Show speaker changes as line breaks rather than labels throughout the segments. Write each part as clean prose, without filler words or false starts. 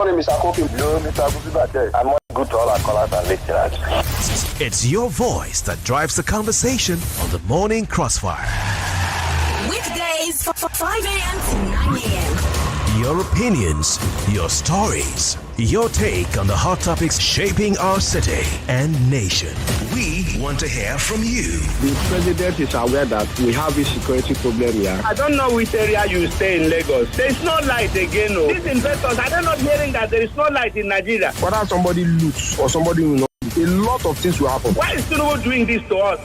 Morning, Mr. Kofi. Hello, Mr. Kofi Bartels. I'm good to all our callers and listeners.
It's your voice that drives the conversation on the Morning Crossfire.
Weekdays from 5 a.m. to 9 a.m.
Your opinions, your stories, your take on the hot topics shaping our city and nation. We want to hear from you.
The president is aware that we have a security problem here.
I don't know which area you stay in Lagos. There is no light again. No. These investors, I don't know hearing that there is no light in Nigeria.
Whether somebody loots or somebody will not, a lot of things will happen.
Why is Tinubu doing this to us?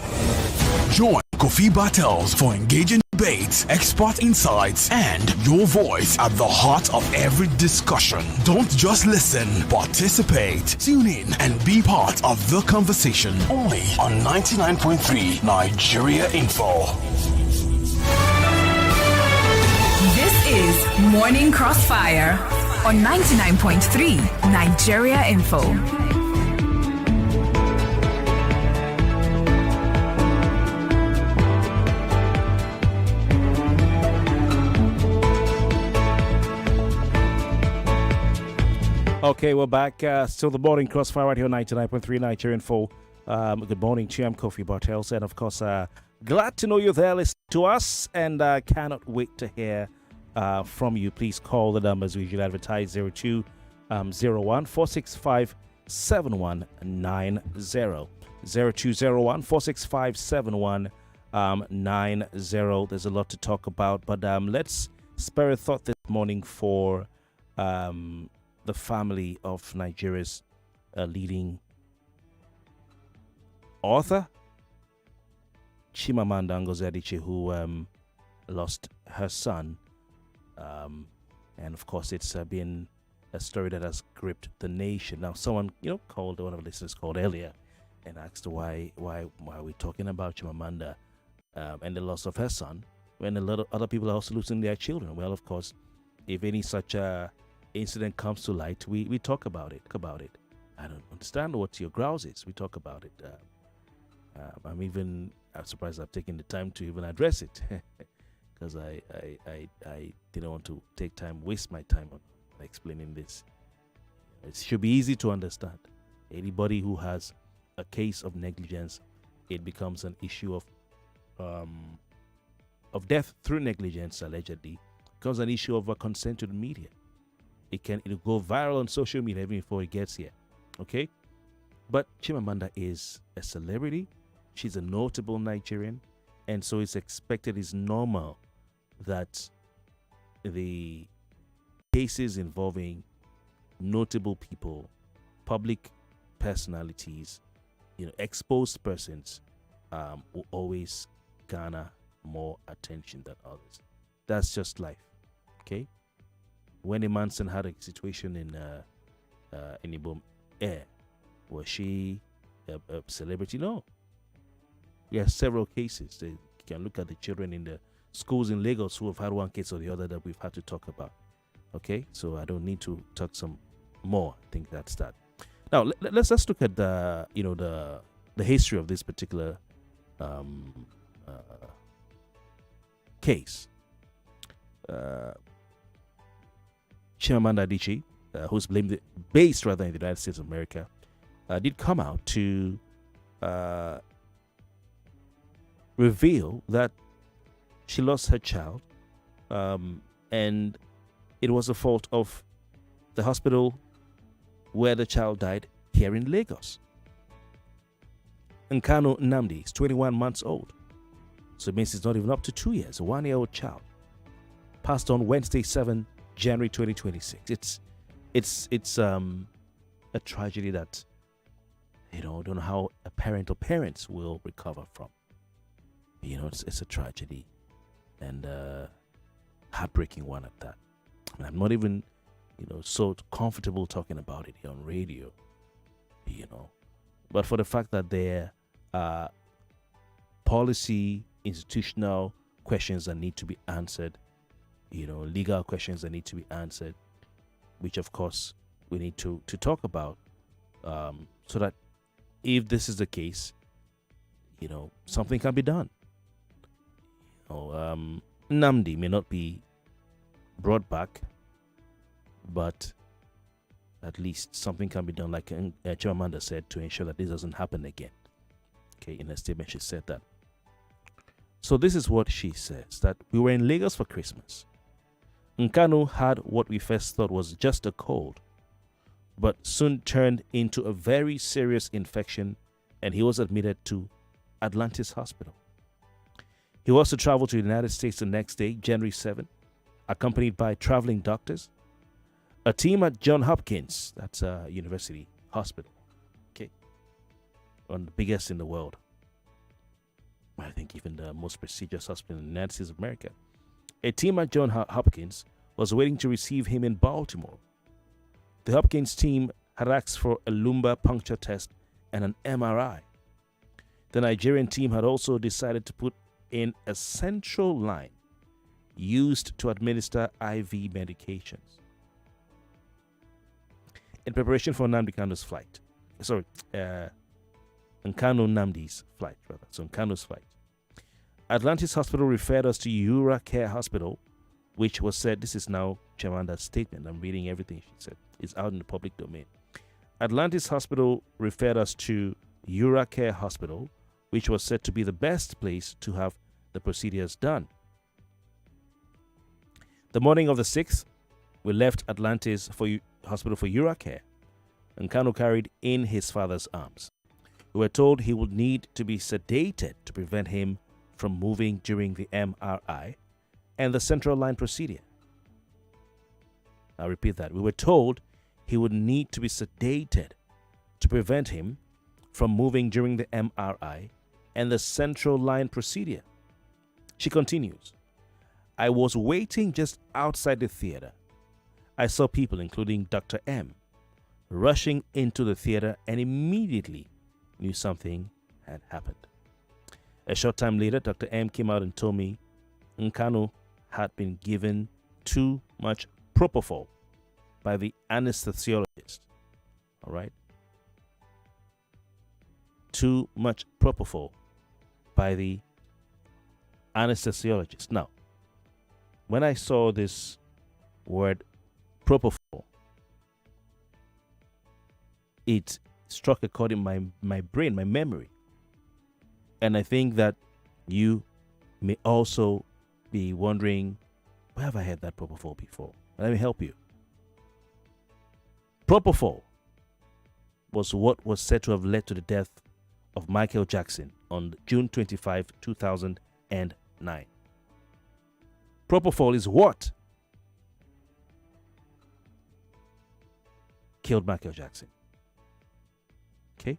Join Kofi Bartels for engaging debates, expert insights, and your voice at the heart of every discussion. Don't just listen, participate. Tune in and be part of the conversation. Only on 99.3 Nigeria Info.
This is Morning Crossfire on 99.3 Nigeria Info.
Okay, we're back. Still the Morning Crossfire right here on 99.3 Nigerian Info. Good morning to you. I'm Kofi Bartels. And of course, glad to know you're there listening to us. And cannot wait to hear from you. Please call the numbers we usually advertise 0201 465 7190. 0201 465 7190. There's a lot to talk about. But let's spare a thought this morning for the family of Nigeria's leading author, Nnamdi Adichie, who lost her son. And of course, it's been a story that has gripped the nation. Now, someone, called, one of the listeners called earlier and asked why are we talking about Nnamdi and the loss of her son when a lot of other people are also losing their children? Well, of course, if any such incident comes to light, we talk about it. I don't understand what your grouse is. We talk about it. I'm surprised I've taken the time to even address it because I didn't want to waste my time on explaining this. It should be easy to understand. Anybody who has a case of negligence, it becomes an issue of death through negligence, allegedly, becomes an issue of consent to the media. It'll go viral on social media even before it gets here. Okay? But Chimamanda is a celebrity. She's a notable Nigerian. And so it's expected, it's normal that the cases involving notable people, public personalities, exposed persons will always garner more attention than others. That's just life. Okay? Wendy Manson had a situation in Ibom Air. Was she a celebrity? No. We have several cases. You can look at the children in the schools in Lagos who have had one case or the other that we've had to talk about. Okay, so I don't need to talk some more. I think that's that. Now let's look at the history of this particular case. Nnamdi Adichie, who's based in the United States of America, did come out to reveal that she lost her child, and it was the fault of the hospital where the child died here in Lagos. Nkanu Nnamdi is 21 months old, so it means he's not even up to 2 years. A 1-year-old child passed on Wednesday, 7 January 2026. It's a tragedy that I don't know how a parent or parents will recover from. It's a tragedy and heartbreaking one at that. I'm not even so comfortable talking about it here on radio. But for the fact that there are policy, institutional questions that need to be answered, legal questions that need to be answered, which of course we need to talk about, so that if this is the case, something can be done. Nnamdi may not be brought back, but at least something can be done, like Chimamanda said, to ensure that this doesn't happen again. Okay, in a statement, she said that. So this is what she says, that we were in Lagos for Christmas. Nkanu had what we first thought was just a cold, but soon turned into a very serious infection, and he was admitted to Atlantis Hospital. He was to travel to the United States the next day, January 7, accompanied by traveling doctors, a team at Johns Hopkins, that's a university hospital, okay, one of the biggest in the world. I think even the most prestigious hospital in the United States of America. A team at Johns Hopkins was waiting to receive him in Baltimore. The Hopkins team had asked for a lumbar puncture test and an MRI. The Nigerian team had also decided to put in a central line used to administer IV medications. In preparation for Nnamdi's flight. Nnamdi's flight, rather. So Nkanu's flight. Atlantis Hospital referred us to Ura Care Hospital, which was said, this is now Chimanda's statement. I'm reading everything she said. It's out in the public domain. Atlantis Hospital referred us to Ura Care Hospital, which was said to be the best place to have the procedures done. The morning of the 6th, we left Atlantis Hospital for Ura Care. Nkanu carried in his father's arms. We were told he would need to be sedated to prevent him from moving during the MRI and the central line procedure. I'll repeat that. We were told he would need to be sedated to prevent him from moving during the MRI and the central line procedure. She continues, I was waiting just outside the theater. I saw people, including Dr. M, rushing into the theater and immediately knew something had happened. A short time later, Dr. M came out and told me Nkanu had been given too much propofol by the anesthesiologist. All right? Too much propofol by the anesthesiologist. Now, when I saw this word propofol, it struck a chord in my brain, my memory. And I think that you may also be wondering, where have I had that propofol before? Let me help you. Propofol was what was said to have led to the death of Michael Jackson on June 25, 2009. Propofol is what killed Michael Jackson. Okay?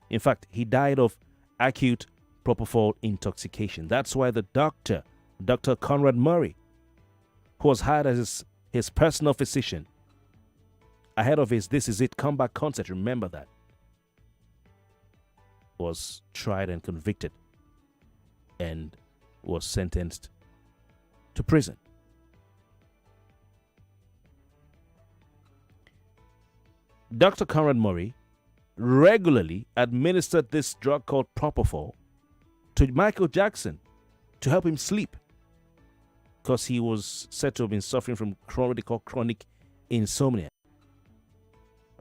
In fact, he died of acute propofol intoxication. That's why the doctor, Dr. Conrad Murray, who was hired as his personal physician ahead of his This Is It comeback concert, remember that, was tried and convicted and was sentenced to prison. Dr. Conrad Murray regularly administered this drug called propofol to Michael Jackson to help him sleep, because he was said to have been suffering from what they call chronic insomnia.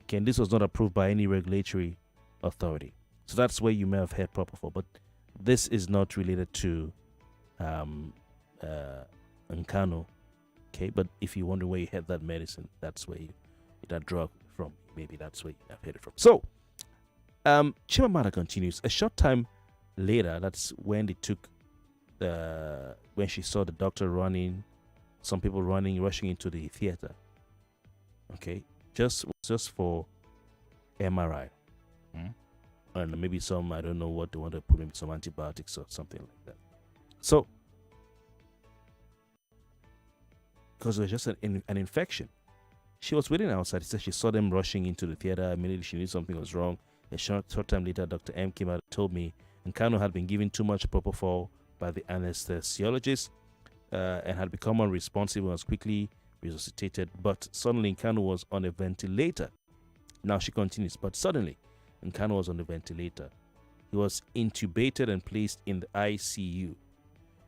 Okay, and this was not approved by any regulatory authority. So that's where you may have heard propofol, but this is not related to Nkanu. Okay, but if you wonder where you had that medicine, that's where that drug from. Maybe that's where you have heard it from. So, Chimamanda continues. A short time later, that's when they took when she saw the doctor running, some people rushing into the theater. Okay, just for MRI. And maybe some, I don't know what they want to put, maybe some antibiotics or something like that. So, because it was just an infection. She was waiting outside. She said she saw them rushing into the theater. Immediately she knew something was wrong. A short time later, Dr. M came out and told me Nkanu had been given too much propofol by the anesthesiologist and had become unresponsive and was quickly resuscitated. But suddenly Nkanu was on a ventilator. Now she continues, but suddenly Nkanu was on a ventilator. He was intubated and placed in the ICU.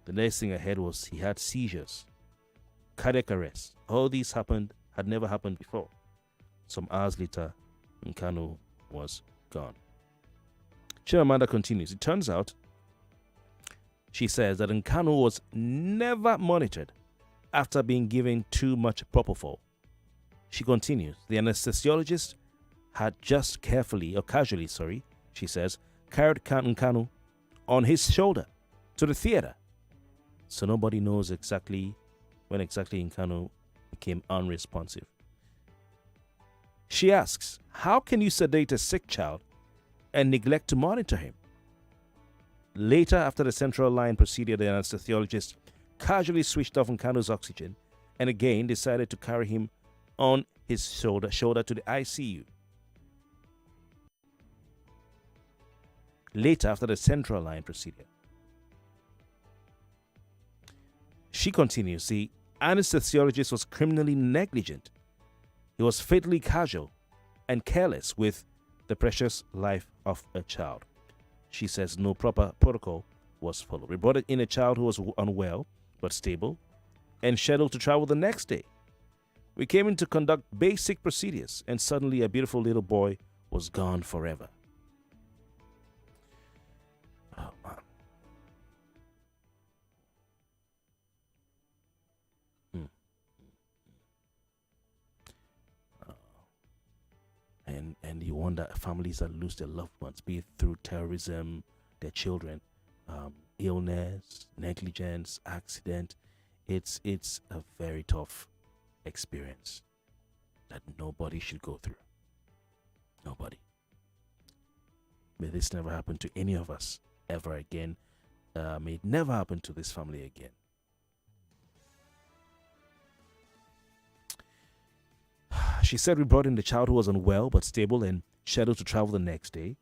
The next thing I heard was he had seizures, cardiac arrest. All these had never happened before. Some hours later, Nkanu was gone. Chimamanda continues. It turns out, she says that Nkanu was never monitored after being given too much propofol. She continues. The anesthesiologist had just casually, she says, carried Nkanu on his shoulder to the theater. So nobody knows when exactly Nkanu became unresponsive. She asks, how can you sedate a sick child and neglect to monitor him? Later, after the central line procedure, the anesthesiologist casually switched off Nkanu's oxygen and again decided to carry him on his shoulder to the ICU. Later, after the central line procedure, she continues, the anesthesiologist was criminally negligent. He was fatally casual and careless with the precious life of a child. She says no proper protocol was followed. We brought in a child who was unwell but stable and scheduled to travel the next day. We came in to conduct basic procedures, and suddenly a beautiful little boy was gone forever. Oh, man. And you wonder, families that lose their loved ones, be it through terrorism, their children, illness, negligence, accident. It's a very tough experience that nobody should go through. Nobody. May this never happen to any of us ever again. May it never happen to this family again. She said we brought in the child who was unwell but stable and scheduled to travel the next day.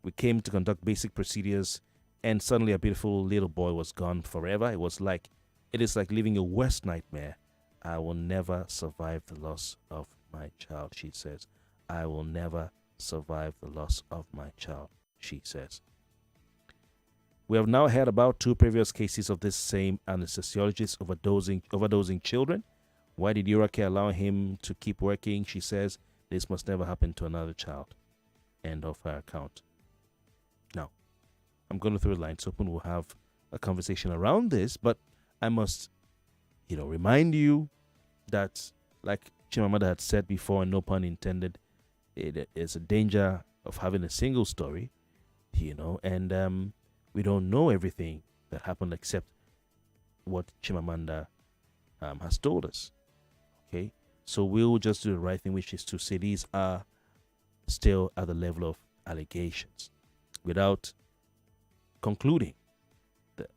We came to conduct basic procedures, and suddenly a beautiful little boy was gone forever. It is like living a worst nightmare. I will never survive the loss of my child, she says. I will never survive the loss of my child, she says. We have now heard about 2 previous cases of this same anesthesiologist overdosing children. Why did Urake allow him to keep working? She says this must never happen to another child. End of her account. Now, I'm going to throw the lines open. We'll have a conversation around this, but I must, remind you that, like Chimamanda had said before, and no pun intended, it is a danger of having a single story, and we don't know everything that happened except what Chimamanda has told us. Okay, so we'll just do the right thing, which is to say these are still at the level of allegations without concluding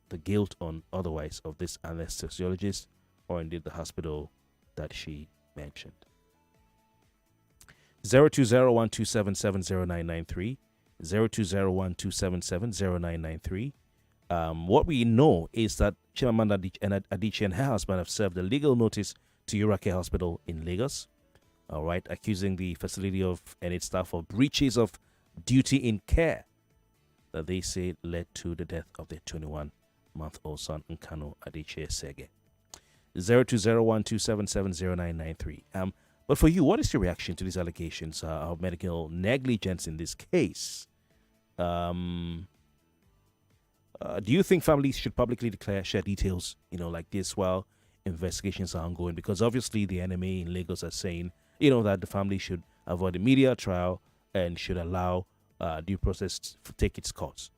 the guilt on otherwise of this anesthesiologist or indeed the hospital that she mentioned. 02012770993, 02012770993. What we know is that Nnamdi Adichie and her husband have served a legal notice to Urake Hospital in Lagos, all right, accusing the facility and its staff of breaches of duty in care that they say led to the death of their 21-month-old son, Nkanu Adichie Sege. 02012770993. But for you, what is your reaction to these allegations of medical negligence in this case? Do you think families should publicly share details, like this while investigations are ongoing? Because obviously the NMA in Lagos are saying, that the family should avoid a media trial and should allow due process to take its course,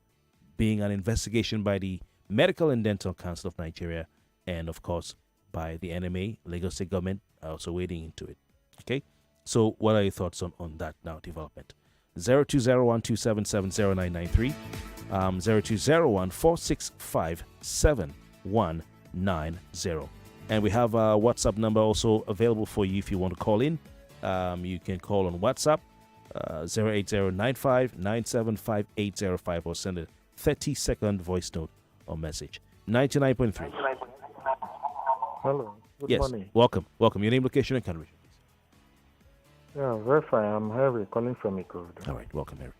being an investigation by the Medical and Dental Council of Nigeria and, of course, by the NMA, Lagos State government, also wading into it. Okay, so what are your thoughts on that now development? 02012770993. 0201465790. And we have a WhatsApp number also available for you if you want to call in. You can call on WhatsApp 08095975805 or send a 30-second voice note or message. 99.3.
Hello. Good morning.
Welcome. Your name, location, and country.
Yeah, very fine. I'm Harry calling from Ikorodu.
All right, welcome, Harry.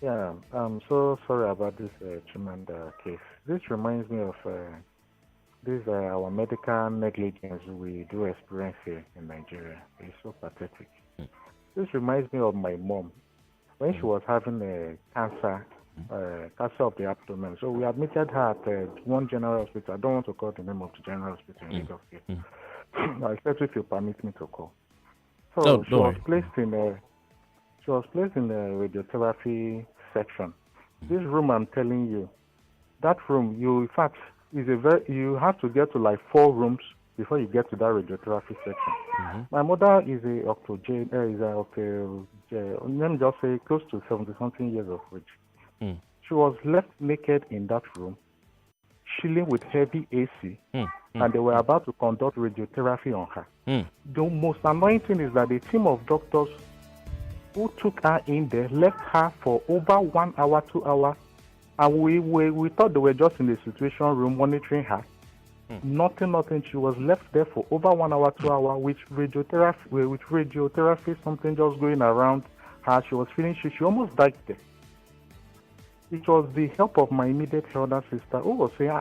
Yeah, I'm so sorry about this Chimamanda case. This reminds me of This is our medical negligence we do experience here in Nigeria. It's so pathetic. This reminds me of my mom when she was having a cancer of the abdomen. So we admitted her at one general hospital. I don't want to call the name of the general hospital in Lagos here. Except if you permit me to call. So she was placed in a radiotherapy section. This room, I'm telling you, that room, you have to get to like 4 rooms before you get to that radiotherapy section. My mother is let me just say close to 70-something years of age. She was left naked in that room, chilling with heavy AC, and they were about to conduct radiotherapy on her. The most annoying thing is that the team of doctors who took her in there left her for over 1 hour, 2 hours, and we thought they were just in the situation room monitoring her. Nothing. She was left there for over 1 hour, 2 hours with radiotherapy, something just going around her. She was feeling she almost died there. It was the help of my immediate elder sister who was saying,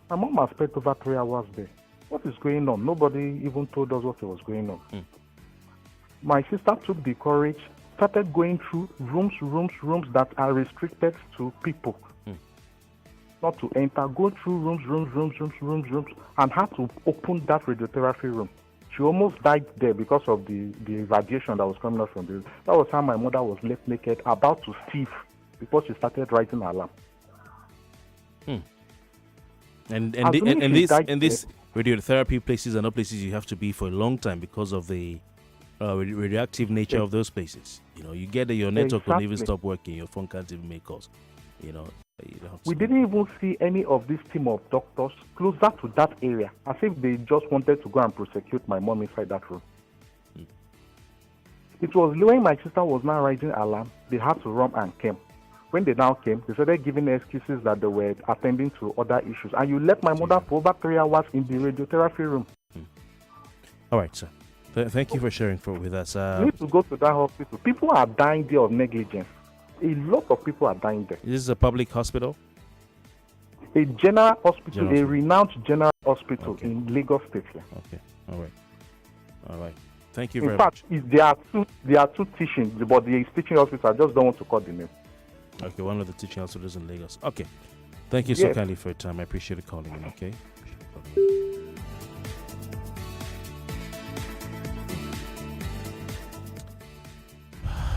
my mom has spent over 3 hours there. What is going on? Nobody even told us what was going on. My sister took the courage, started going through rooms that are restricted to people. Not to enter, go through rooms, and had to open that radiotherapy room. She almost died there because of the radiation that was coming out from the. That was how my mother was left naked, about to steam, before she started writing her alarm.
And these radiotherapy places are not places you have to be for a long time because of the radioactive nature of those places. You know, you get that your network will even stop working, your phone can't even make calls. You know. We didn't even see any of this team of doctors closer to that area, as if they just wanted to go and prosecute my mom inside that room. It was when my sister was now writing alarm, they had to run and came. When they now came, they started giving excuses that they were attending to other issues. And you left my mother for over 3 hours in the radiotherapy room. All right, sir. Thank you for sharing with us.
You need to go to that hospital. People are dying there of negligence. A lot of people are dying there.
This is a public hospital?
A general hospital, a renowned general hospital in Lagos State.
Okay, all right. Thank you very
much.
much.
There are two teaching, but the teaching hospital, I just don't want to call the name.
Okay, one of the teaching hospitals in Lagos. Okay. Thank you so kindly for your time. I appreciate you calling in, okay?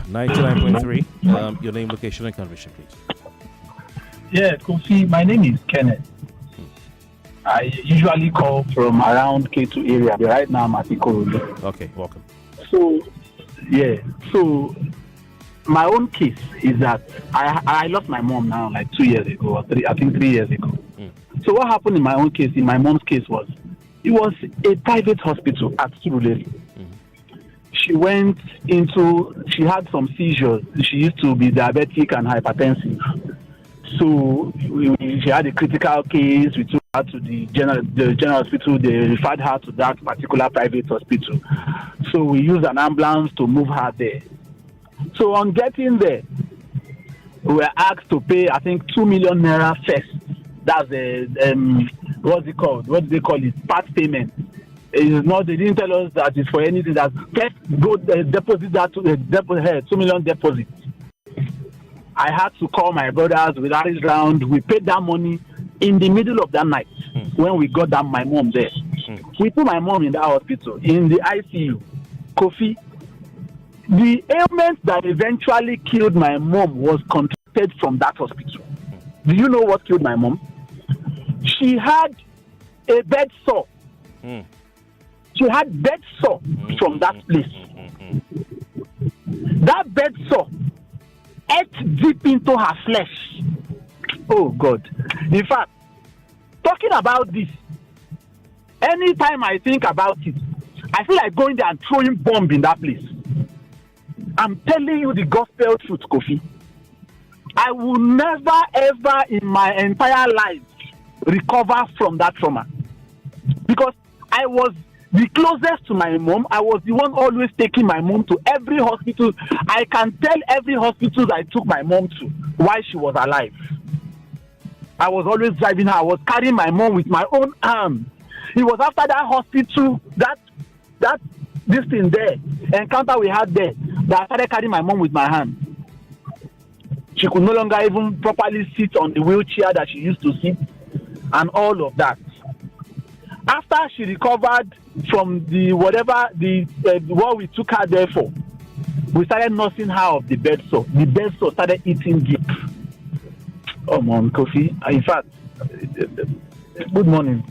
99.3. Your name, location, and conversation, please.
Yeah, Kofi, my name is Kenneth. I usually call from around K2 area, but right now I'm at Ikorodu.
Okay, welcome.
So my own case is that I lost my mom now like 2 years ago, or 3 years ago. So what happened in my own case, in my mom's case, was it was a private hospital at Surulere. She had some seizures. She used to be diabetic and hypertensive. So she had a critical case. We took her to the general hospital. They referred her to that particular private hospital. So we used an ambulance to move her there. So on getting there, we were asked to pay, I think, 2 million naira first. That's what's it called? What do they call it? Part payment. It's not. They didn't tell us that it's for anything. That first go deposit that to the deposit, 2 million deposit. I had to call my brothers with Harris round. We paid that money in the middle of that night when we got my mom there. We put my mom in that hospital in the ICU. Kofi, the ailment that eventually killed my mom was contracted from that hospital. Do you know what killed my mom? She had a bed sore. She had bed sore from that place. That bed sore ate deep into her flesh. Oh God. In fact, talking about this, anytime I think about it, I feel like going there and throwing bomb in that place. I'm telling you the gospel truth, Kofi. I will never ever in my entire life recover from that trauma. Because I was the closest to my mom. I was the one always taking my mom to every hospital. I can tell every hospital I took my mom to while she was alive. I was always driving her. I was carrying my mom with my own arm. It was after that hospital, that this thing there, encounter we had there, that I started carrying my mom with my hand. She could no longer even properly sit on the wheelchair that she used to sit, and all of that. After she recovered from the whatever what we took her there for, we started nursing her of the bed sore. The bed sore started eating deep. Oh, Mom, Kofi. In fact, good morning.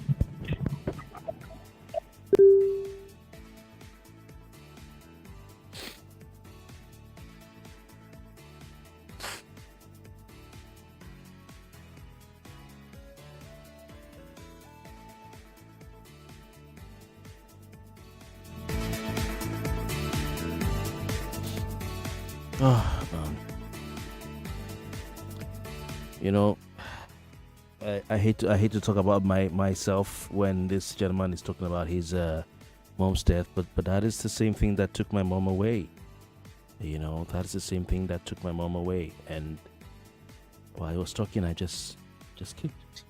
Oh, man. You know, I hate to talk about myself when this gentleman is talking about his mom's death, but that is the same thing that took my mom away. You know, that is the same thing that took my mom away. And while I was talking, I just kept.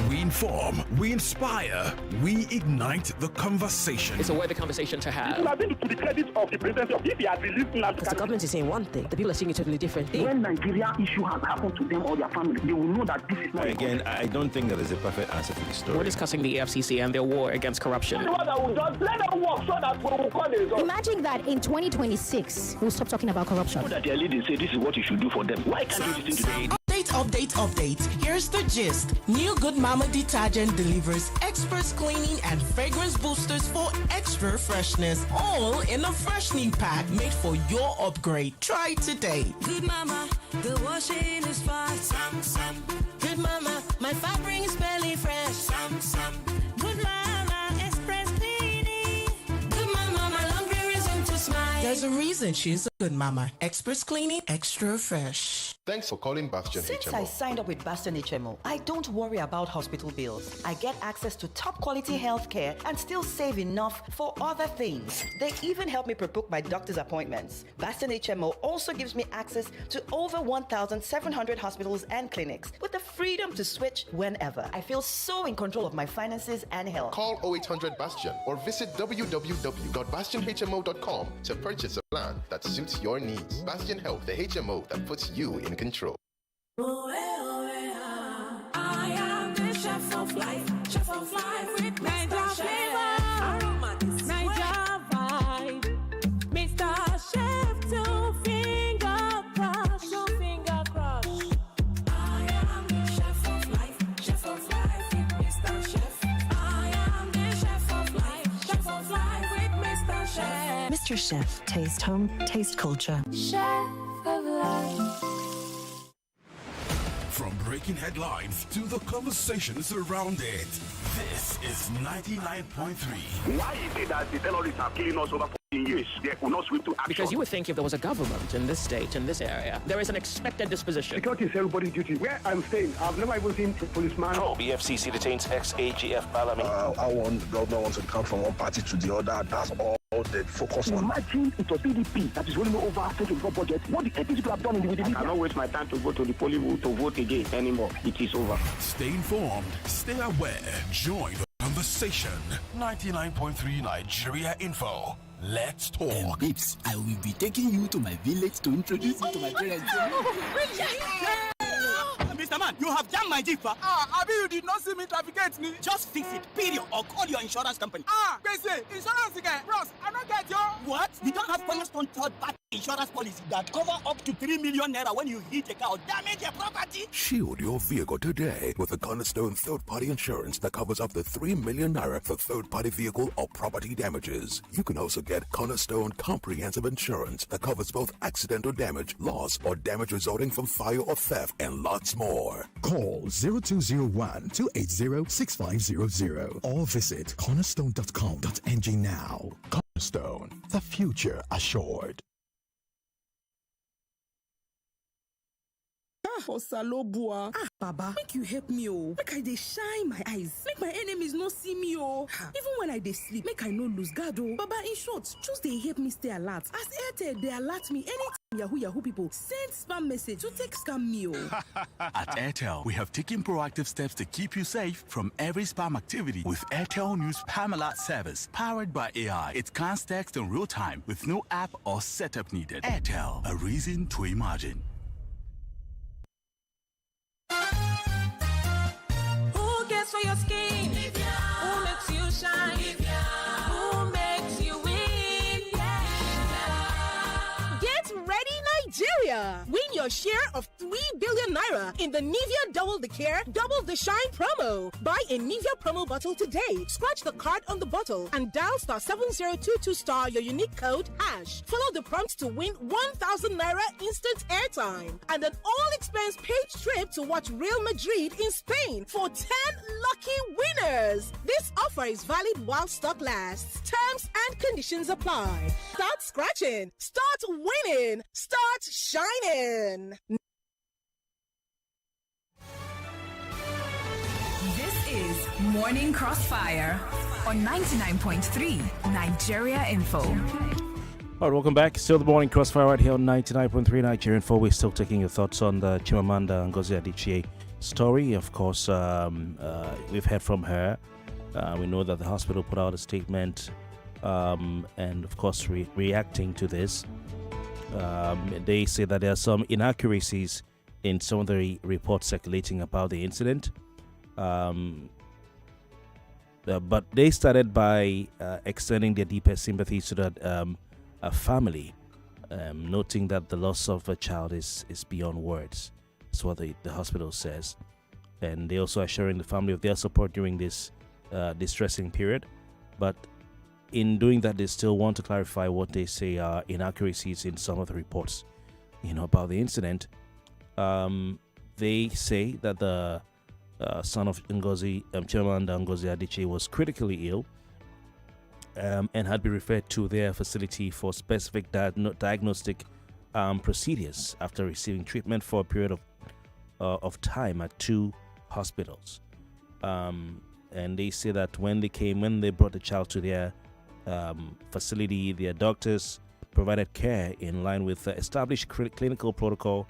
Inform, we inspire, we ignite the conversation.
It's a worthy conversation to have.
I think to the credit of the president of if he had released Nnamdi
Because the government is saying one thing, the people are saying a totally different thing.
When Nigeria issue has happened to them or their family, they will know that this is not.
Again, I don't think there is a perfect answer to the story.
We're discussing the EFCC and their war against corruption.
Let them work so that we will call the result.
Imagine that in 2026, we'll stop talking about corruption.
So that their leaders say this is what you should do for them. Why can't you listen to them?
Update. Here's the gist. New Good Mama detergent delivers expert cleaning and fragrance boosters for extra freshness. All in a freshening pack made for your upgrade. Try it today.
Good Mama, the washing is fast. Good Mama, my fabric is barely fresh. Good Mama, express cleaning. Good Mama, my laundry reason to smile.
There's a reason she's a good mama. Experts cleaning, extra fresh.
Thanks for calling Bastion
Since
HMO.
I signed up with Bastion HMO, I don't worry about hospital bills. I get access to top quality healthcare and still save enough for other things. They even help me pre-book my doctor's appointments. Bastion HMO also gives me access to over 1,700 hospitals and clinics with the freedom to switch whenever. I feel so in control of my finances and health.
Call 0800 Bastion or visit www.bastionhmo.com to purchase a plan that suits your needs. Bastion Health, the HMO that puts you in control.
I am the chef of life with Mr. Chef. Niger vibe, Mr. Chef, two finger crush. I am the chef of life with Mr. Chef. I am the chef of life with Mr. Chef.
Mr. Chef, taste home, taste culture.
Chef of life.
From breaking headlines to the conversations around it, this is 99.3.
Why is it that the terrorists are killing us over 14 years? They could not sweep to action.
Because you would think if there was a government in this state, in this area, there is an expected disposition.
Security is everybody's duty. Where I'm staying, I've never even seen a policeman.
No. The FCC detains ex-AGF Parliament.
The governor wants to come from one party to the other. That's all they focus on.
Imagine it was PDP that is rolling over 24 budget. What the APC people have done in the
I cannot waste my time to go to the polling booth to vote again anymore. It is over.
Stay informed, stay aware, join the conversation. 99.3 Nigeria Info. Let's talk.
Babes, I will be taking you to my village to introduce you to my parents.
Mr. Man, you have jammed my Jeep. Abi, you did not see me trafficate me. Just fix it, period, or call your insurance company. They say, insurance again. Bros, I don't get you. What? You don't have cornerstone third party insurance policy that cover up to 3 million naira when you hit a car or damage your property.
Shield your vehicle today with the Cornerstone third-party insurance that covers up to 3 million naira for third-party vehicle or property damages. You can also get Cornerstone comprehensive insurance that covers both accidental damage, loss, or damage resulting from fire or theft, and lots more.
Call 0201-280-6500 or visit cornerstone.com.ng now. Cornerstone, the future assured.
Osalobua. Baba, make you help me, oh. Make I dey shine my eyes. Make my enemies no see me, oh. Even when I dey sleep, make I no lose guard, oh. Baba, in short, just dey help me stay alert. As Airtel, they alert me anytime Yahoo people send spam message to take scam me, oh.
At Airtel, we have taken proactive steps to keep you safe from every spam activity with Airtel News Spam Alert service powered by AI. It scans text in real time with no app or setup needed. Airtel, a reason to imagine.
Who cares for your skin? Who makes you shine? Who makes you win?
Get ready, Nigeria! Win your share of 3 billion naira in the Nivea Double the Care, Double the Shine promo. Buy a Nivea promo bottle today. Scratch the card on the bottle and dial *7022* your unique code #. Follow the prompts to win 1,000 naira instant airtime and an all-expense paid trip to watch Real Madrid in Spain for 10 lucky winners. This offer is valid while stock lasts. Terms and conditions apply. Start scratching. Start winning. Start shining.
This is Morning Crossfire on 99.3 Nigeria Info.
All right, welcome back. Still the Morning Crossfire right here on 99.3 Nigerian 4. We're still taking your thoughts on the Chimamanda Ngozi Adichie story. Of course, we've heard from her. We know that the hospital put out a statement and, of course, reacting to this. They say that there are some inaccuracies in some of the reports circulating about the incident. But they started by extending their deepest sympathies to that family, noting that the loss of a child is beyond words. That's what the hospital says. And they also assuring the family of their support during this distressing period. But in doing that, they still want to clarify what they say are inaccuracies in some of the reports, about the incident. They say that the son of Chimamanda Ngozi Adichie was critically ill and had been referred to their facility for specific diagnostic procedures after receiving treatment for a period of time at 2 hospitals. And they say that when they brought the child to their facility, their doctors provided care in line with established clinical protocol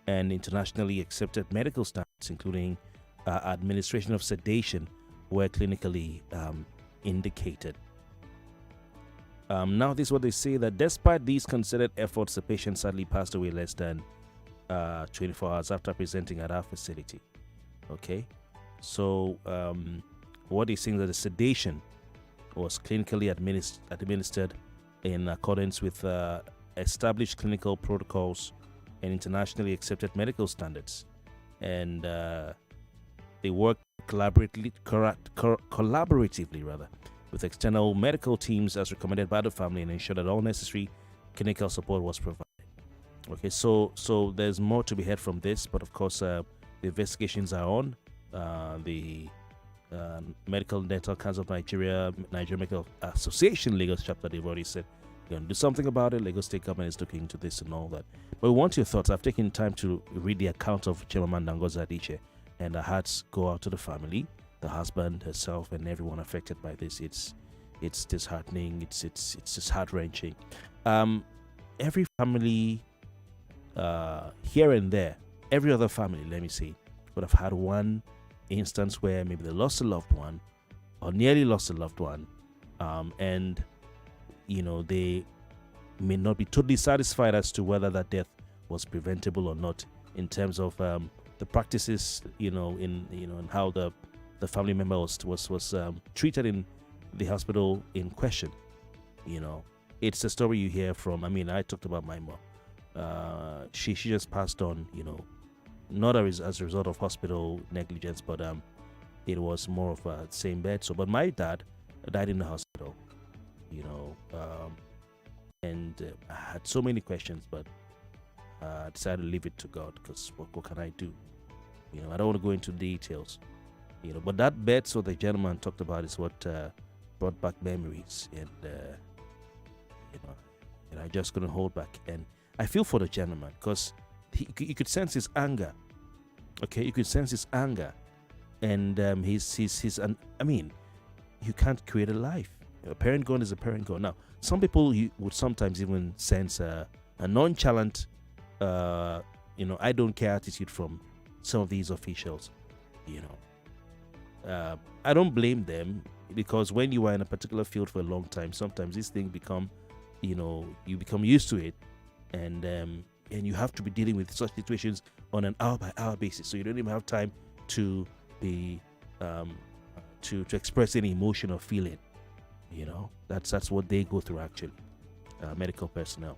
and internationally accepted medical standards, including administration of sedation were clinically indicated. Now, this is what they say, that despite these considered efforts, the patient sadly passed away less than 24 hours after presenting at our facility. Okay, so what he's saying is that the sedation was clinically administered in accordance with established clinical protocols and internationally accepted medical standards, and they work collaboratively with external medical teams as recommended by the family and ensure that all necessary clinical support was provided. Okay, so there's more to be heard from this, but of course the investigations are on. The Medical Dental Council of Nigeria Medical Association Lagos chapter, they've already said they're going to do something about it. Lagos State government is looking into this and all that. But we want your thoughts. I've taken time to read the account of Chimamanda Ngozi Adichie, and our hearts go out to the family, the husband, herself, and everyone affected by this. It's disheartening. It's just heart-wrenching. Every family here and there, every other family, let me say, would have had one instance where maybe they lost a loved one or nearly lost a loved one, and they may not be totally satisfied as to whether that death was preventable or not in terms of the practices, in how the family member was treated in the hospital in question, it's a story you hear from. I mean, I talked about my mom. She just passed on, not as a result of hospital negligence, but it was more of a same bed. So, but my dad died in the hospital, and I had so many questions, but I decided to leave it to God, because what can I do? I don't want to go into details, but that bed, so the gentleman talked about, is what brought back memories, and I just couldn't hold back. And I feel for the gentleman, because you could sense his anger. Okay, you could sense his anger, and I mean, you can't create a life. A parent gone is a parent gone. Now, some people you would sometimes even sense a nonchalant, I don't care attitude from some of these officials. I don't blame them, because when you are in a particular field for a long time, sometimes these things become, you become used to it, and you have to be dealing with such situations on an hour-by-hour basis. So you don't even have time to be to express any emotion or feeling. That's what they go through, actually, medical personnel.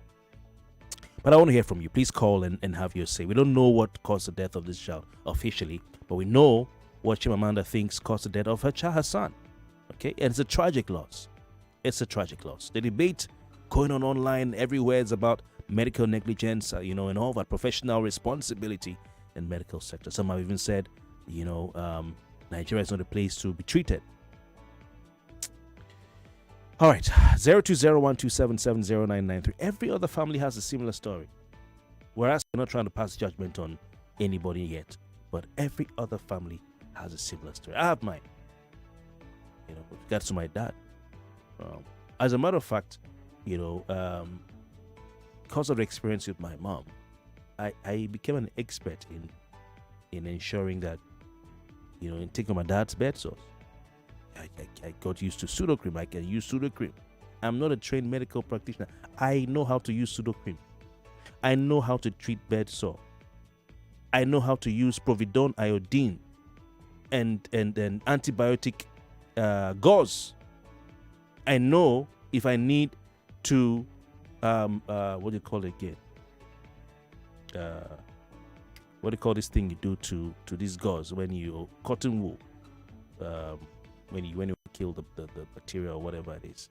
But I want to hear from you. Please call and have your say. We don't know what caused the death of this child officially, but we know what Chimamanda thinks caused the death of her child, her son. Okay, and it's a tragic loss. It's a tragic loss. The debate going on online everywhere is about medical negligence, and all that professional responsibility in medical sector. Some have even said, Nigeria is not a place to be treated. All right, 020127709993. Every other family has a similar story. Whereas we're not trying to pass judgment on anybody yet, but every other family has a similar story. I have mine. With regards to my dad. As a matter of fact, because of the experience with my mom, I became an expert in ensuring that, in taking my dad's bed sores. I got used to pseudocreme. I can use pseudocreme. I'm not a trained medical practitioner. I know how to use pseudocreme. I know how to treat bed sore. I know how to use povidone iodine and antibiotic gauze. I know if I need to what do you call it again? What do you call this thing you do to this gauze when you cotton wool? When you kill the bacteria or whatever it is.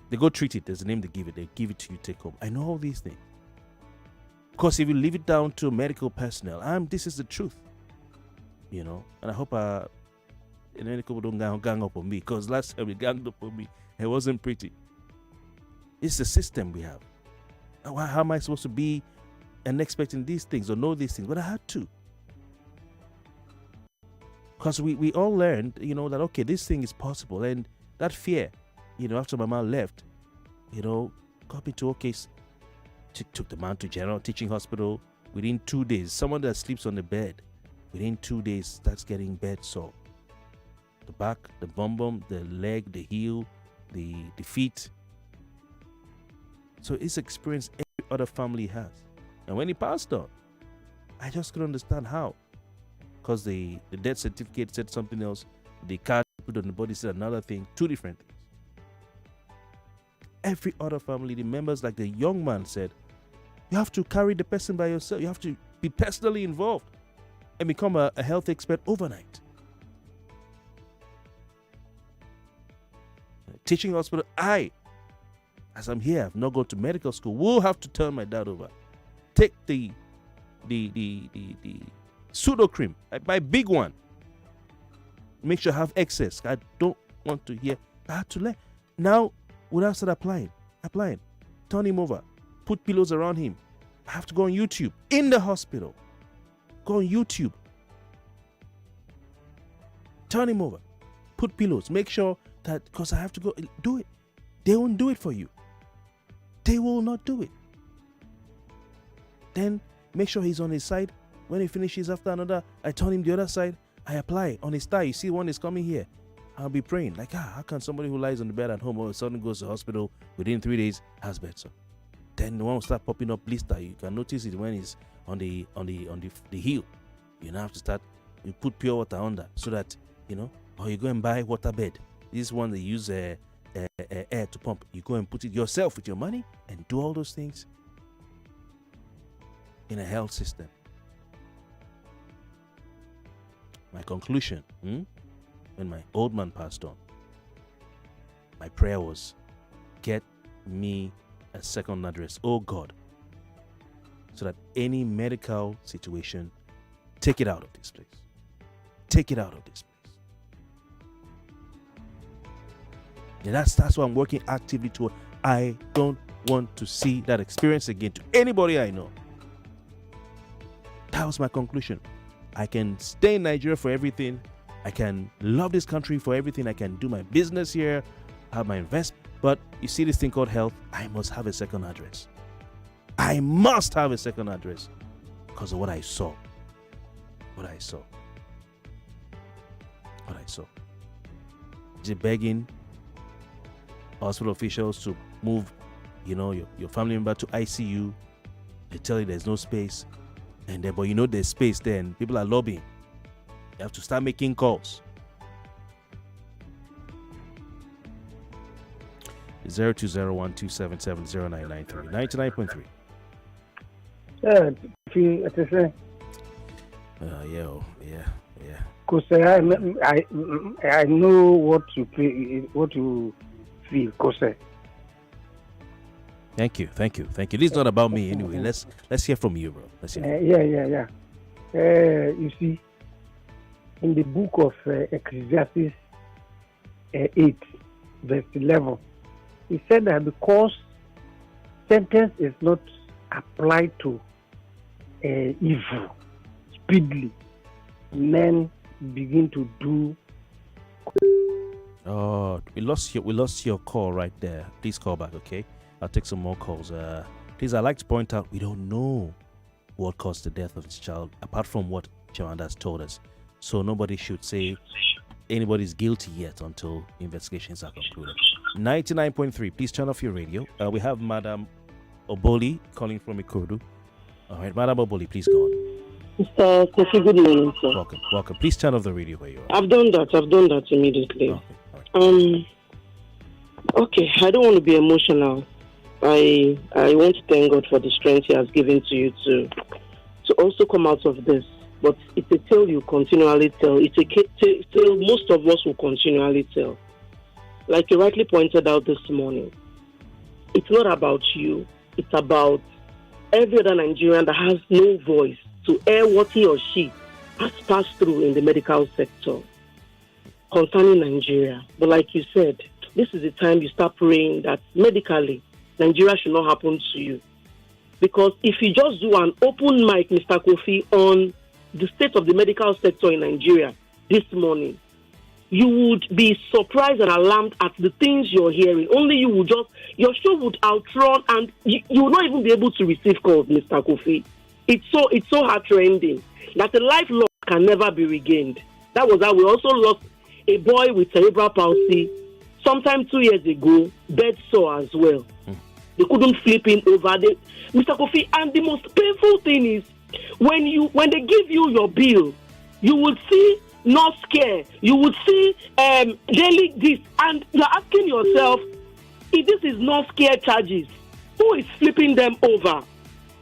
They go treat it. There's a name they give it. They give it to you, take home. I know all these things. Because if you leave it down to medical personnel, this is the truth. And I hope medical don't gang up on me, because last time they ganged up on me, it wasn't pretty. It's the system we have. How am I supposed to be an expert in these things or know these things? But I had to. Because we all learned, that, okay, this thing is possible. And that fear, after my mom left, got me to, okay, took the man to general teaching hospital. Within 2 days, someone that sleeps on the bed, within 2 days, starts getting bed sore. The back, the bum, the leg, the heel, the feet. So it's experience every other family has. And when he passed on, I just couldn't understand how. Because the death certificate said something else, the card put on the body said another thing, two different things. Every other family, the members, like the young man said, you have to carry the person by yourself. You have to be personally involved and become a health expert overnight. Teaching hospital, as I'm here, I've not gone to medical school, will have to turn my dad over. Take the pseudocreme, I buy big one. Make sure I have excess. I don't want to hear. I had to learn. Now, when I start applying, turn him over, put pillows around him. I have to go on YouTube in the hospital. Go on YouTube. Turn him over, put pillows. Make sure that, because I have to go do it. They won't do it for you. They will not do it. Then make sure he's on his side. When he finishes after another, I turn him the other side. I apply on his thigh. You see one is coming here. I'll be praying. Like, how can somebody who lies on the bed at home all of a sudden goes to the hospital within 3 days has bed sore? Then the one will start popping up blister. You can notice it when it's on the heel. You now have to start. You put pure water on that so that or you go and buy water bed. This one they use air to pump. You go and put it yourself with your money and do all those things in a health system. My conclusion, when my old man passed on, my prayer was, get me a second address, oh God, so that any medical situation, take it out of this place. Take it out of this place. And that's what I'm working actively toward. I don't want to see that experience again to anybody I know. That was my conclusion. I can stay in Nigeria for everything. I can love this country for everything. I can do my business here, have my investment. But you see this thing called health, I must have a second address. I must have a second address because of what I saw. What I saw. Is it begging hospital officials to move, your family member to ICU? They tell you there's no space. And then, but there's space there and people are lobbying. You have to start making calls. 020127709993 99.3.
Yeah. Because I know what you feel, Kose.
Thank you. This is not about me anyway. Let's hear from you, bro.
Yeah. You see, in the book of Ecclesiastes 8, verse 11, he said that because sentence is not applied to evil speedily, men begin to do.
Oh, we lost your call right there. Please call back, okay? I'll take some more calls. Please, I'd like to point out we don't know what caused the death of this child, apart from what Chawanda has told us. So nobody should say anybody's guilty yet until investigations are concluded. 99.3, please turn off your radio. We have Madam Oboli calling from Ikodu. All right, Madam Oboli, please go on.
Mr. Kofi, good morning, sir.
Welcome. Please turn off the radio where you are.
I've done that immediately. Okay, I don't want to be emotional. I want to thank God for the strength He has given to you to also come out of this. But it's a tale you continually tell. It's a tale most of us will continually tell. Like you rightly pointed out this morning, it's not about you. It's about every other Nigerian that has no voice to air what he or she has passed through in the medical sector concerning Nigeria. But like you said, this is the time you start praying that medically, Nigeria should not happen to you. Because if you just do an open mic, Mr. Kofi, on the state of the medical sector in Nigeria this morning, you would be surprised and alarmed at the things you're hearing. Only you would your show would outrun and you will not even be able to receive calls, Mr. Kofi. It's so heart-rending that a life lost can never be regained. That was how we also lost a boy with cerebral palsy sometime 2 years ago, bed sore as well. They couldn't flip him over. Mr. Kofi, and the most painful thing is when they give you your bill, you would see nurse care, you would see daily this, and you're asking yourself, if this is nurse care charges, who is flipping them over?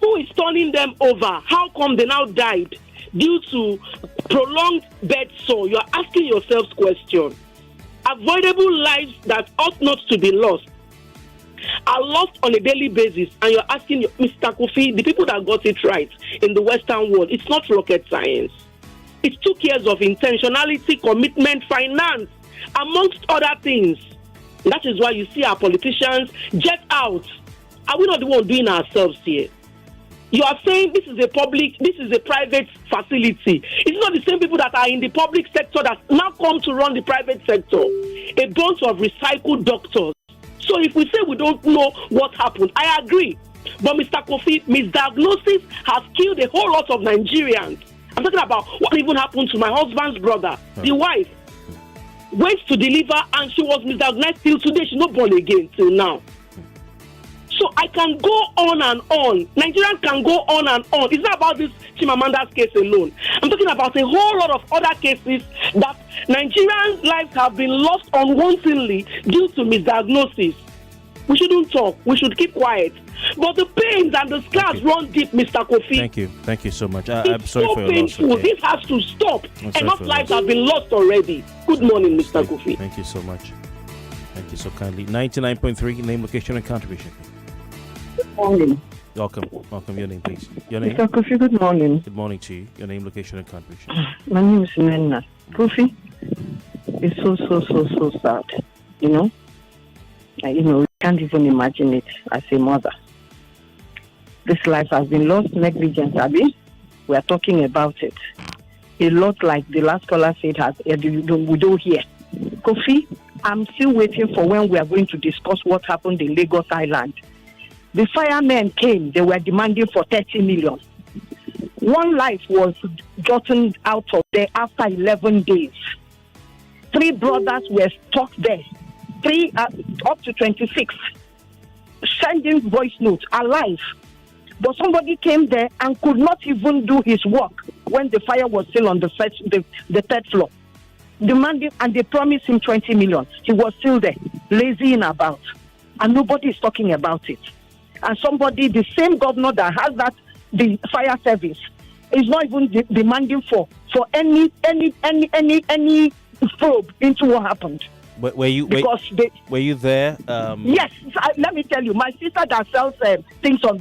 Who is turning them over? How come they now died due to prolonged bed sore? You're asking yourselves questions. Avoidable lives that ought not to be lost are lost on a daily basis, and you're asking Mr. Kofi, the people that got it right in the Western world, it's not rocket science. It took years of intentionality, commitment, finance, amongst other things. That is why you see our politicians jet out. Are we not the one doing ourselves here? You are saying this is a private facility. It's not the same people that are in the public sector that now come to run the private sector. A bunch of recycled doctors. So if we say we don't know what happened, I agree. But Mr. Kofi, misdiagnosis has killed a whole lot of Nigerians. I'm talking about what even happened to my husband's brother. The wife went to deliver and she was misdiagnosed till today. She's not born again till now. So I can go on and on. Nigerians can go on and on. It's not about this Chimamanda's case alone. I'm talking about a whole lot of other cases that Nigerians' lives have been lost unwantonly due to misdiagnosis. We shouldn't talk. We should keep quiet. But the pains and the scars run deep, Mr. Kofi.
Thank you so much. I'm sorry for your loss.
Painful. This has to stop. Enough lives have been lost already. Good morning, Mr. Kofi.
Thank you so much. Thank you so kindly. 99.3, name, location, and contribution.
Good morning.
Welcome. Your name, please. Your name?
Mr. Kofi, good morning.
Good morning to you. Your name, location, and contribution.
My name is Nenna. Kofi, it's so sad. You can't even imagine it as a mother. This life has been lost, negligence, Abby. We are talking about it. A lot like the last caller said, we don't hear. Kofi, I'm still waiting for when we are going to discuss what happened in Lagos Island. The firemen came, they were demanding for 30 million. One life was gotten out of there after 11 days. 3 brothers were stuck there. 3 up to 26, sending voice notes alive. But somebody came there and could not even do his work when the fire was still on the 3rd floor. Demanding, and they promised him 20 million. He was still there, lazying about. And nobody is talking about it. And somebody, the same governor that has the fire service, is not even demanding for any probe into what happened.
Were you there?
Yes, let me tell you, my sister that sells things on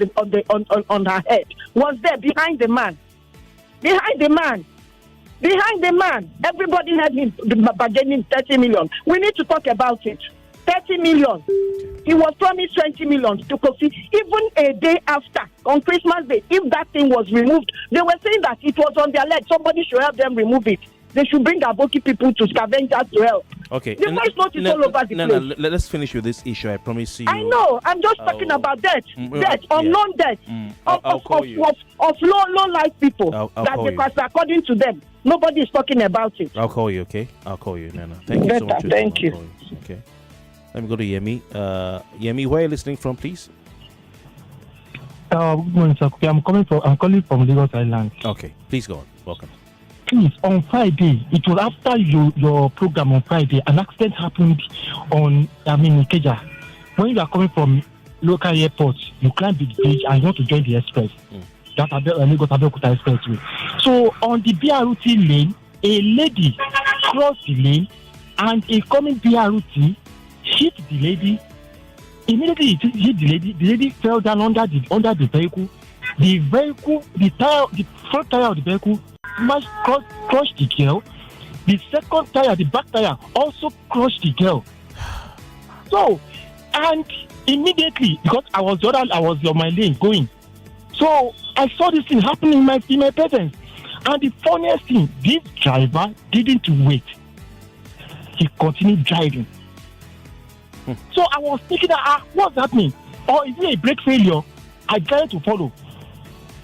her head was there behind the man. Everybody had him bargaining 30 million. We need to talk about it. 30 million. He was promised 20 million to Kofi. Even a day after, on Christmas Day, if that thing was removed, they were saying that it was on their leg. Somebody should help them remove it. They should bring Aboki people to scavengers to help.
Okay.
The voice note is all over the place.
Let's finish with this issue. I promise you.
I know. I'm just talking about death. Unknown death. Of low life people. Because according to them, nobody is talking about it.
I'll call you, okay? I'll call you, Nana. Thank you so much.
Thank you.
Okay. Let me go to Yemi. Yemi, where are you listening from, please?
Good morning, sir. I'm calling from Lagos Island.
Okay. Please go on. Welcome.
Please, on Friday, it was after your program on Friday, an accident happened in Ikeja. When you are coming from local airport, you climb the bridge and you want to join the express. That's Lagos Abeokuta Expressway. So on the BRT lane, a lady crossed the lane and a coming BRT hit the lady. Immediately it hit the lady. The lady fell down under the vehicle. The front tire of the vehicle crushed the girl. The second tire, the back tire, also crushed the girl. So, and immediately, because I was on my lane going. So I saw this thing happening in my presence. And the funniest thing, this driver didn't wait. He continued driving. So I was thinking that, what's happening? Or is it a brake failure? I tried to follow.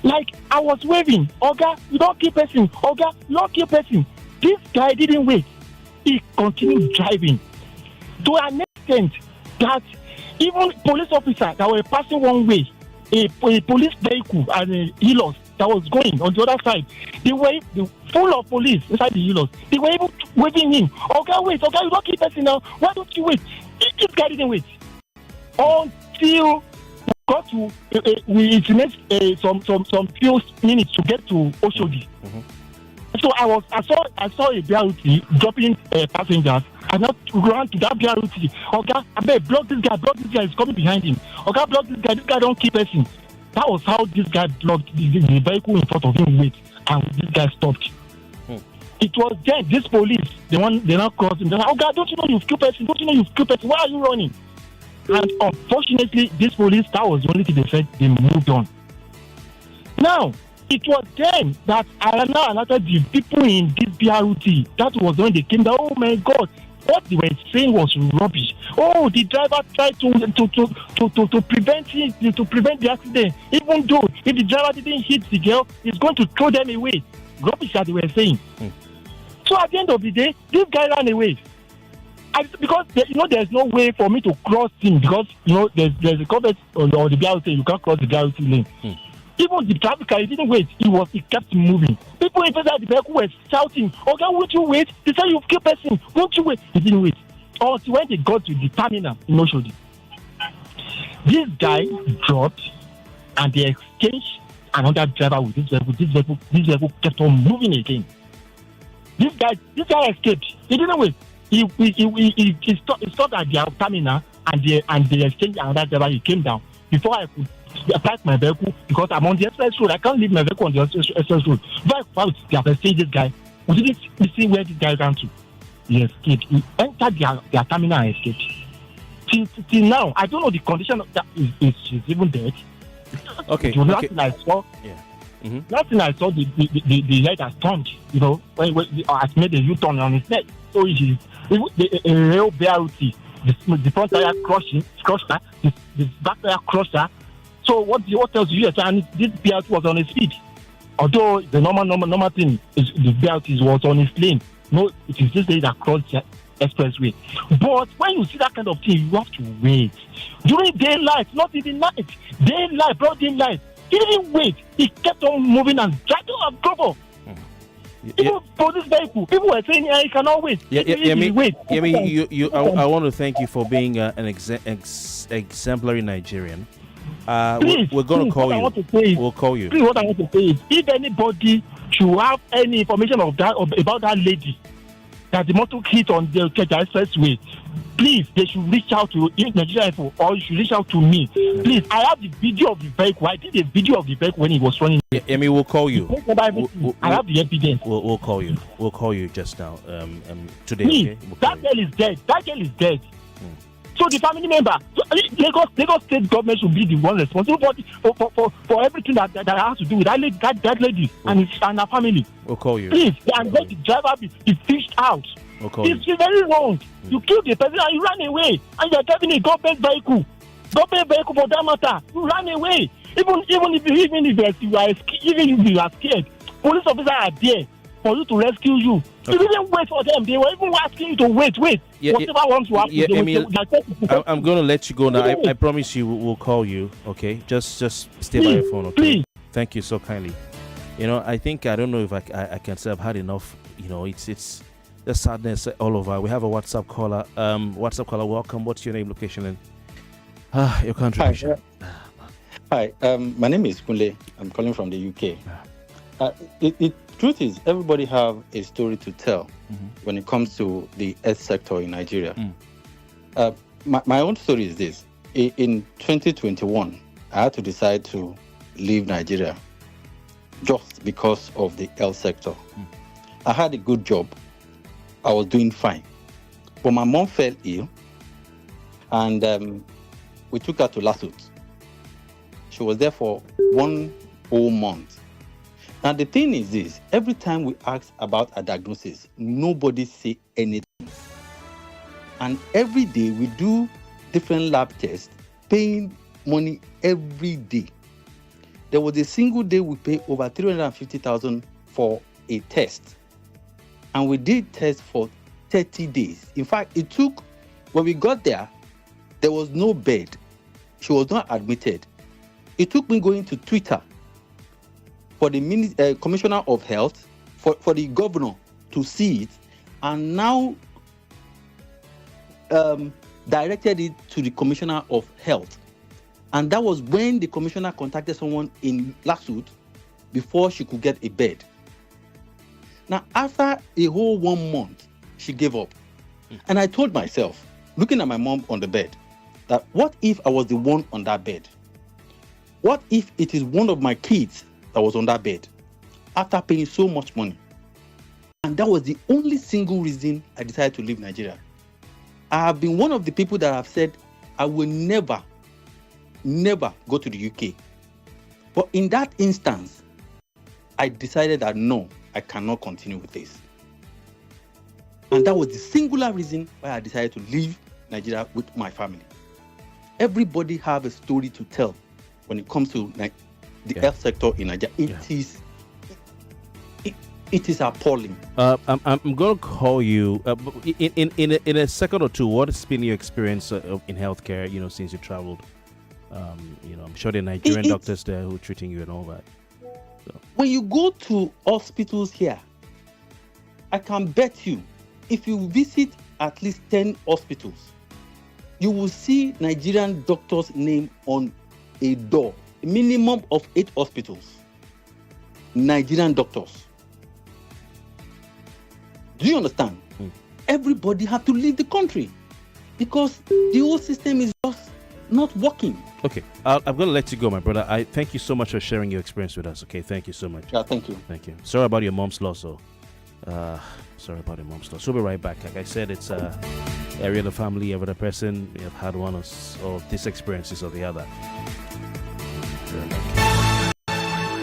Like, I was waving, Oga, you don't keep pressing. Oga, you don't keep pressing. This guy didn't wait. He continued driving. To an extent that even police officers that were passing one way, a police vehicle and a helos that was going on the other side, they were full of police inside the helos. They were able to waving him. Oga, wait. Oga, you don't keep pressing now. Why don't you wait? This guy didn't wait. Until got to it remains some few minutes to get to Oshodi. So I saw a BRT dropping passengers. I now ran to that BRT. Okay, I better block this guy is coming behind him. Okay, block this guy don't keep pressing. That was how this guy blocked the vehicle in front of him wait, and this guy stopped. It was then this police, they now crossed him. They're like, okay, don't you know you've killed person? Don't you know you've killed person? Why are you running? And unfortunately, this police, that was the only thing they said, they moved on. Now, it was then that I now alerted the people in this BRT. That was when they came down. Oh my God, what they were saying was rubbish. Oh, the driver tried to prevent the accident. Even though if the driver didn't hit the girl, he's going to throw them away. Rubbish that they were saying. So at the end of the day, this guy ran away. Because there's no way for me to cross him because there's a comment or the BRT you can't cross the BRT lane. Even the traffic car, he didn't wait. He kept moving. People inside the vehicle were shouting, "Okay, won't you wait? They say you've killed person. Won't you wait?" He didn't wait. Until when they got to the terminal in Oshodi, this guy dropped and they exchanged another driver with this vehicle. This vehicle kept on moving again. This guy escaped. He didn't wait. He stopped at the terminal and they exchanged another driver. He came down before I could park my vehicle because I'm on the express road. I can't leave my vehicle on the express road. But they have exchanged this guy. We didn't see where this guy ran to. He escaped. He entered their terminal and escaped. Till now, I don't know the condition of that. Is she's even dead?
Okay.
Last thing I saw. Yeah. Last thing I saw, the head has turned. When has made a U-turn on his neck. So he's a real BRT. The front tire crushed her. The back tire crushed her. So what tells you? And this BRT was on his speed. Although the normal thing is the BRT was on his lane. No, it is this day that crossed the expressway. But when you see that kind of thing, you have to wait. During daylight, not even night. Daylight, broad daylight. He didn't wait. He kept on moving and dragged on trouble. Even for this vehicle, people were saying, he cannot wait.
I want to thank you for being an exemplary Nigerian. We're going to call you. We'll call you.
Please, what I want to say is, if anybody should have any information about that lady that the motor hit on the Keja Expressway, please, they should reach out to Nigeria Info or you should reach out to me. Please, I have the video of the vehicle. I did a video of the vehicle when he was running.
We'll call you.
I have the evidence.
We'll call you. We'll call you just now. Today.
Please,
okay?
that girl is dead. That girl is dead. So the family member, Lagos state government should be the one responsible for everything that has to do with that lady and her family.
We'll call you.
Please, and let the driver be fished out.
We'll call you.
It's very wrong. You killed the person and you ran away, and you're driving a government vehicle for that matter. You ran away. Even if you are scared, police officers are there for you to rescue you. Okay. You didn't wait for them. They were even asking you to wait. Whatever wants to happen.
I'm going to let you go now. I promise you we'll call you. Okay, just stay by your phone. Okay.
Please.
Thank you so kindly. I think I don't know if I can say I've had enough. It's the sadness all over. We have a WhatsApp caller. Welcome. What's your name, location, and your contribution?
Hi. My name is Kunle. I'm calling from the UK. The truth is, everybody have a story to tell when it comes to the health sector in Nigeria. My own story is this. In 2021, I had to decide to leave Nigeria just because of the health sector. I had a good job. I was doing fine. But my mom fell ill, and we took her to Lasut. She was there for 1 whole month. Now, the thing is this, every time we ask about a diagnosis, nobody say anything. And every day we do different lab tests, paying money every day. There was a single day we paid over 350,000 for a test. And we did tests for 30 days. In fact, it took, when we got there was no bed. She was not admitted. It took me going to Twitter for the Commissioner of Health, for the governor to see it, and now directed it to the Commissioner of Health. And that was when the commissioner contacted someone in Lasut before she could get a bed. Now, after a whole 1 month, she gave up. And I told myself, looking at my mom on the bed, that what if I was the one on that bed? What if it is one of my kids that was on that bed after paying so much money? And that was the only single reason I decided to leave Nigeria. I have been one of the people that have said, I will never go to the UK. But in that instance, I decided that no, I cannot continue with this. And that was the singular reason why I decided to leave Nigeria with my family. Everybody have a story to tell when it comes to the health sector in Nigeria. It It is appalling.
I'm going to call you in a second or two. What has been your experience in healthcare? Since you traveled. I'm sure there are Nigerian doctors there who are treating you and all that. So.
When you go to hospitals here, I can bet you, if you visit at least 10 hospitals, you will see Nigerian doctors' name on a door. A minimum of 8 hospitals. Nigerian doctors. Do you understand? Everybody have to leave the country because the whole system is just not working.
Okay, I'm going to let you go, my brother. I thank you so much for sharing your experience with us. Okay, thank you so much.
Yeah, thank you.
Thank you. Sorry about your mom's loss. So, sorry about your mom's loss. We'll be right back. Like I said, it's area of the family, every other person may have had one of these experiences or the other.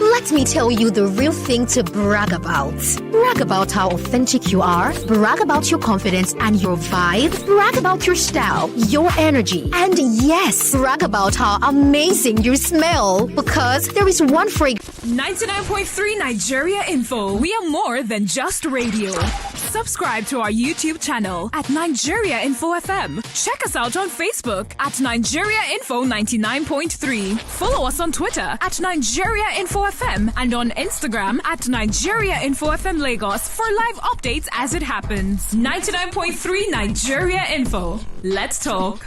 Let me tell you the real thing to brag about. Brag about how authentic you are. Brag about your confidence and your vibe. Brag about your style, your energy. And yes, brag about how amazing you smell. Because there is one fragrance.
99.3 Nigeria Info. We are more than just radio. Subscribe to our YouTube channel at Nigeria Info FM. Check us out on Facebook at Nigeria Info 99.3. Follow us on Twitter at Nigeria Info FM and on Instagram at Nigeria Info FM Lagos for live updates as it happens. 99.3 Nigeria Info. Let's talk.